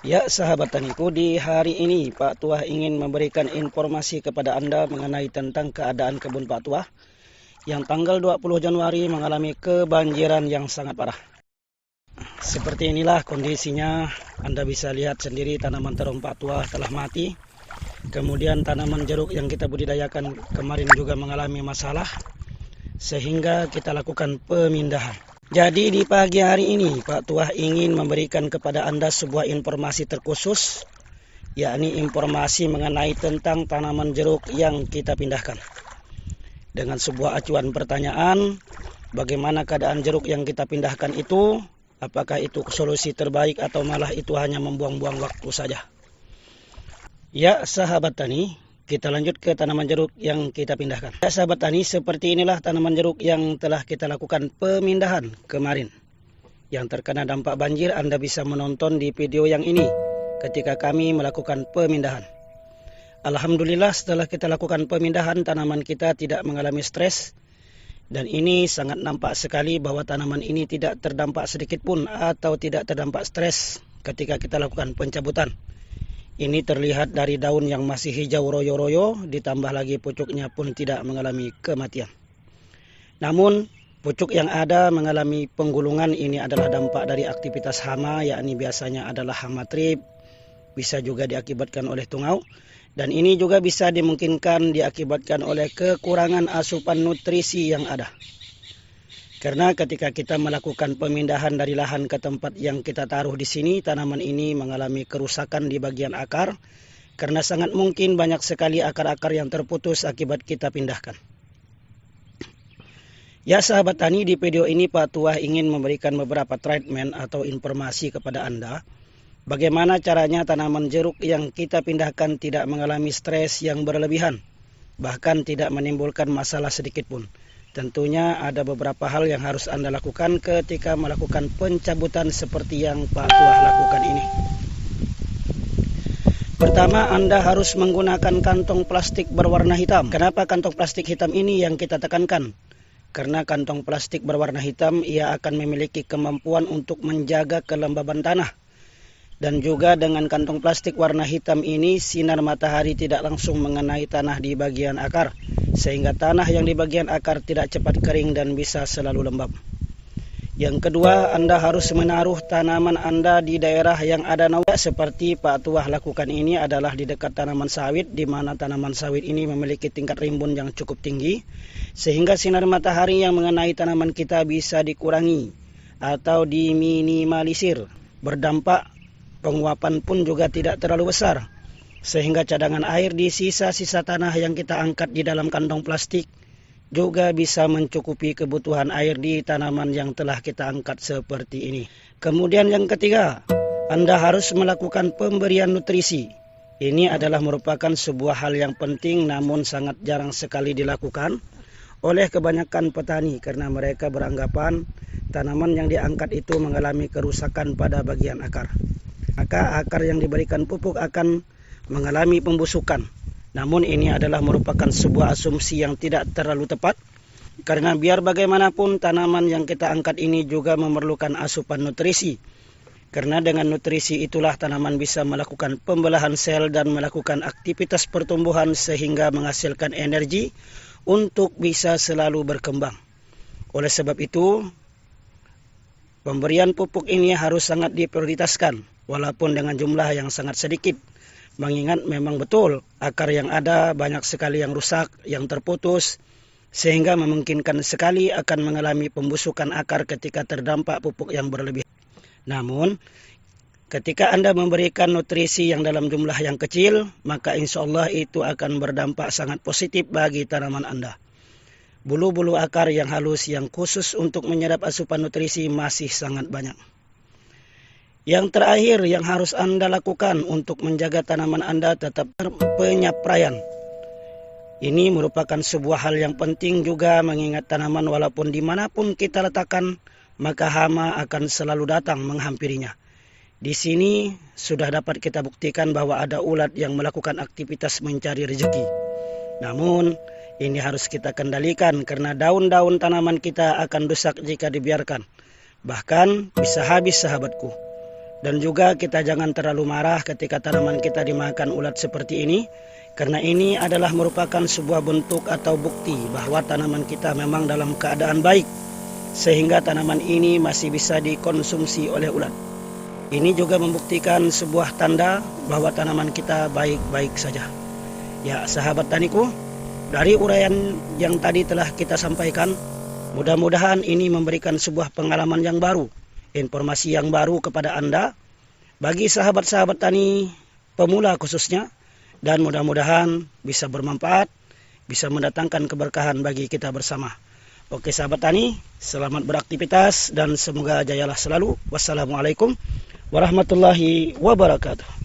Ya, sahabat taniku, di hari ini Pak Tuah ingin memberikan informasi kepada Anda mengenai tentang keadaan kebun Pak Tuah yang tanggal 20 Januari mengalami kebanjiran yang sangat parah. Seperti inilah kondisinya, Anda bisa lihat sendiri tanaman terong Pak Tuah telah mati. Kemudian tanaman jeruk yang kita budidayakan kemarin juga mengalami masalah, sehingga kita lakukan pemindahan. Jadi di pagi hari ini Pak Tuah ingin memberikan kepada Anda sebuah informasi terkhusus, yakni informasi mengenai tentang tanaman jeruk yang kita pindahkan. Dengan sebuah acuan pertanyaan, bagaimana keadaan jeruk yang kita pindahkan itu? Apakah itu solusi terbaik atau malah itu hanya membuang-buang waktu saja? Ya, sahabat tani, kita lanjut ke tanaman jeruk yang kita pindahkan. Ya, sahabat tani, seperti inilah tanaman jeruk yang telah kita lakukan pemindahan kemarin. Yang terkena dampak banjir, Anda bisa menonton di video yang ini ketika kami melakukan pemindahan. Alhamdulillah, setelah kita lakukan pemindahan, tanaman kita tidak mengalami stres. Dan ini sangat nampak sekali bahwa tanaman ini tidak terdampak sedikit pun atau tidak terdampak stres ketika kita lakukan pencabutan. Ini terlihat dari daun yang masih hijau royo-royo, ditambah lagi pucuknya pun tidak mengalami kematian. Namun, pucuk yang ada mengalami penggulungan. Ini adalah dampak dari aktivitas hama, yakni biasanya adalah hama trip, bisa juga diakibatkan oleh tungau. Dan ini juga bisa dimungkinkan diakibatkan oleh kekurangan asupan nutrisi yang ada. Karena ketika kita melakukan pemindahan dari lahan ke tempat yang kita taruh di sini, tanaman ini mengalami kerusakan di bagian akar. Karena sangat mungkin banyak sekali akar-akar yang terputus akibat kita pindahkan. Ya, sahabat tani, di video ini Pak Tuah ingin memberikan beberapa treatment atau informasi kepada Anda. Bagaimana caranya tanaman jeruk yang kita pindahkan tidak mengalami stres yang berlebihan, bahkan tidak menimbulkan masalah sedikit pun. Tentunya ada beberapa hal yang harus Anda lakukan ketika melakukan pencabutan seperti yang Pak Tuah lakukan ini. Pertama, Anda harus menggunakan kantong plastik berwarna hitam. Kenapa kantong plastik hitam ini yang kita tekankan? Karena kantong plastik berwarna hitam ia akan memiliki kemampuan untuk menjaga kelembaban tanah. Dan juga dengan kantong plastik warna hitam ini, sinar matahari tidak langsung mengenai tanah di bagian akar, sehingga tanah yang di bagian akar tidak cepat kering dan bisa selalu lembab. Yang kedua, Anda harus menaruh tanaman Anda di daerah yang ada naungan. Seperti Pak Tuah lakukan ini adalah di dekat tanaman sawit, di mana tanaman sawit ini memiliki tingkat rimbun yang cukup tinggi, sehingga sinar matahari yang mengenai tanaman kita bisa dikurangi atau diminimalisir. Berdampak penguapan pun juga tidak terlalu besar, sehingga cadangan air di sisa-sisa tanah yang kita angkat di dalam kantong plastik juga bisa mencukupi kebutuhan air di tanaman yang telah kita angkat seperti ini. Kemudian yang ketiga, Anda harus melakukan pemberian nutrisi. Ini adalah merupakan sebuah hal yang penting namun sangat jarang sekali dilakukan oleh kebanyakan petani karena mereka beranggapan tanaman yang diangkat itu mengalami kerusakan pada bagian akar. Maka akar yang diberikan pupuk akan mengalami pembusukan. Namun ini adalah merupakan sebuah asumsi yang tidak terlalu tepat. Karena biar bagaimanapun tanaman yang kita angkat ini juga memerlukan asupan nutrisi. Karena dengan nutrisi itulah tanaman bisa melakukan pembelahan sel dan melakukan aktivitas pertumbuhan sehingga menghasilkan energi untuk bisa selalu berkembang. Oleh sebab itu, pemberian pupuk ini harus sangat diprioritaskan. Walaupun dengan jumlah yang sangat sedikit, mengingat memang betul akar yang ada banyak sekali yang rusak, yang terputus, sehingga memungkinkan sekali akan mengalami pembusukan akar ketika terdampak pupuk yang berlebihan. Namun, ketika Anda memberikan nutrisi yang dalam jumlah yang kecil, maka insya Allah itu akan berdampak sangat positif bagi tanaman Anda. Bulu-bulu akar yang halus yang khusus untuk menyerap asupan nutrisi masih sangat banyak. Yang terakhir yang harus Anda lakukan untuk menjaga tanaman Anda tetap penyapraian. Ini merupakan sebuah hal yang penting juga mengingat tanaman walaupun dimanapun kita letakkan, maka hama akan selalu datang menghampirinya. Di sini sudah dapat kita buktikan bahwa ada ulat yang melakukan aktivitas mencari rezeki. Namun ini harus kita kendalikan karena daun-daun tanaman kita akan rusak jika dibiarkan. Bahkan bisa habis, sahabatku. Dan juga kita jangan terlalu marah ketika tanaman kita dimakan ulat seperti ini, karena ini adalah merupakan sebuah bentuk atau bukti bahwa tanaman kita memang dalam keadaan baik, sehingga tanaman ini masih bisa dikonsumsi oleh ulat. Ini juga membuktikan sebuah tanda bahwa tanaman kita baik-baik saja. Ya, sahabat taniku, dari uraian yang tadi telah kita sampaikan, mudah-mudahan ini memberikan sebuah pengalaman yang baru, informasi yang baru kepada Anda, bagi sahabat-sahabat tani pemula khususnya, dan mudah-mudahan bisa bermanfaat, bisa mendatangkan keberkahan bagi kita bersama. Oke sahabat tani, selamat beraktivitas dan semoga jayalah selalu. Wassalamualaikum warahmatullahi wabarakatuh.